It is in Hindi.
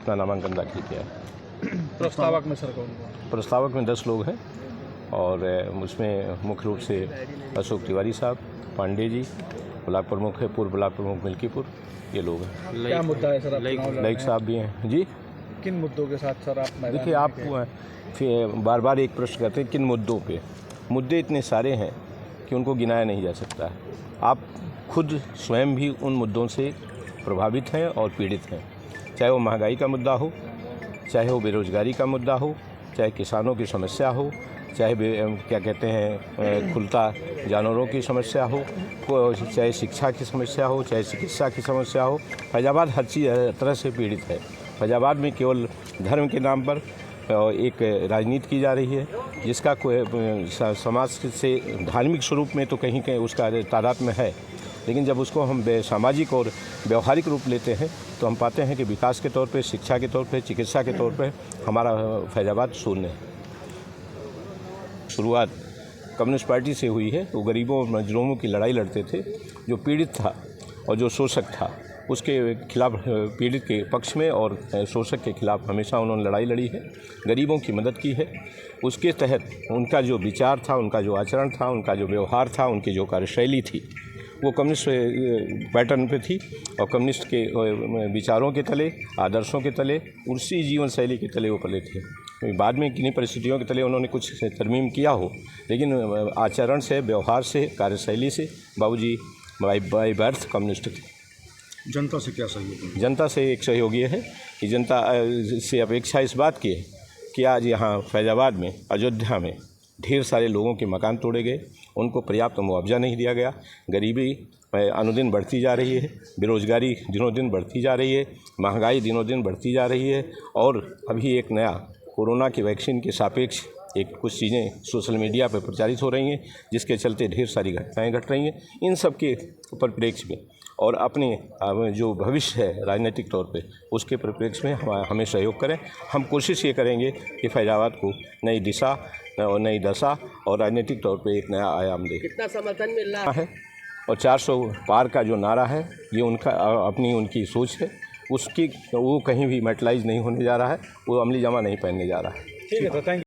अपना नामांकन दाखिल किया है। प्रस्तावक में सर कौन? प्रस्तावक में 10 लोग हैं और उसमें मुख्य रूप से अशोक तिवारी साहब, पांडे जी, ब्लॉक प्रमुख है, पूर्व ब्लॉक प्रमुख मिल्कीपुर, ये लोग हैं। क्या मुद्दा है सर? लाइक साहब भी हैं जी। किन मुद्दों के साथ सर आप मैदान देखिए, आप फिर बार बार एक प्रश्न करते हैं किन मुद्दों पे। मुद्दे इतने सारे हैं कि उनको गिनाया नहीं जा सकता है। आप खुद स्वयं भी उन मुद्दों से प्रभावित हैं और पीड़ित हैं, चाहे वो महंगाई का मुद्दा हो, चाहे वो बेरोजगारी का मुद्दा हो, चाहे किसानों की समस्या हो, चाहे क्या कहते हैं खुलता जानवरों की समस्या हो, चाहे शिक्षा की समस्या हो, चाहे चिकित्सा की समस्या हो। फैजाबाद हर तरह से पीड़ित है। फैजाबाद में केवल धर्म के नाम पर एक राजनीति की जा रही है, जिसका कोई समाज से धार्मिक स्वरूप में तो कहीं कहीं उसका तादाद में है, लेकिन जब उसको हम सामाजिक और व्यवहारिक रूप लेते हैं तो हम पाते हैं कि विकास के तौर पे, शिक्षा के तौर पे, चिकित्सा के तौर पे हमारा फैजाबाद शून्य है। शुरुआत कम्युनिस्ट पार्टी से हुई है। वो गरीबों और मजलूमों की लड़ाई लड़ते थे। जो पीड़ित था और जो शोषक था उसके खिलाफ, पीड़ित के पक्ष में और शोषक के खिलाफ हमेशा उन्होंने लड़ाई लड़ी है, गरीबों की मदद की है। उसके तहत उनका जो विचार था, उनका जो आचरण था, उनका जो व्यवहार था, उनकी जो कार्यशैली थी, वो कम्युनिस्ट पैटर्न पे थी और कम्युनिस्ट के विचारों के तले, आदर्शों के तले, उसी जीवन शैली के तले वो पले थे। बाद में किन्हीं परिस्थितियों के तले उन्होंने कुछ तरमीम किया हो, लेकिन आचरण से, व्यवहार से, कार्यशैली से बाबूजी बाय बर्थ कम्युनिस्ट थे। जनता से क्या सहयोग है? जनता से एक सहयोग ये है कि जनता से अपेक्षा इस बात की है कि आज यहाँ फैजाबाद में, अयोध्या में ढेर सारे लोगों के मकान तोड़े गए, उनको पर्याप्त मुआवजा नहीं दिया गया, गरीबी अनुदिन बढ़ती जा रही है, बेरोजगारी दिनों दिन बढ़ती जा रही है, महंगाई दिनों दिन बढ़ती जा रही है और अभी एक नया कोरोना की वैक्सीन के सापेक्ष कुछ चीज़ें सोशल मीडिया पर प्रचारित हो रही हैं, जिसके चलते ढेर सारी घटनाएँ घट रही हैं। इन सब के परिप्रेक्ष्य में और अपने जो भविष्य है राजनीतिक तौर पे, उसके परिप्रेक्ष्य में हमें सहयोग करें। हम कोशिश ये करेंगे कि फैजाबाद को नई दिशा और नई दशा और राजनीतिक तौर पे एक नया आयाम दें। कितना समर्थन मिल रहा है और 400 पार का जो नारा है, ये उनकी सोच है, उसकी वो कहीं भी मेटलाइज नहीं होने जा रहा है, वो अमली जामा नहीं पहनने जा रहा है। ठीक है, तो थैंक यू।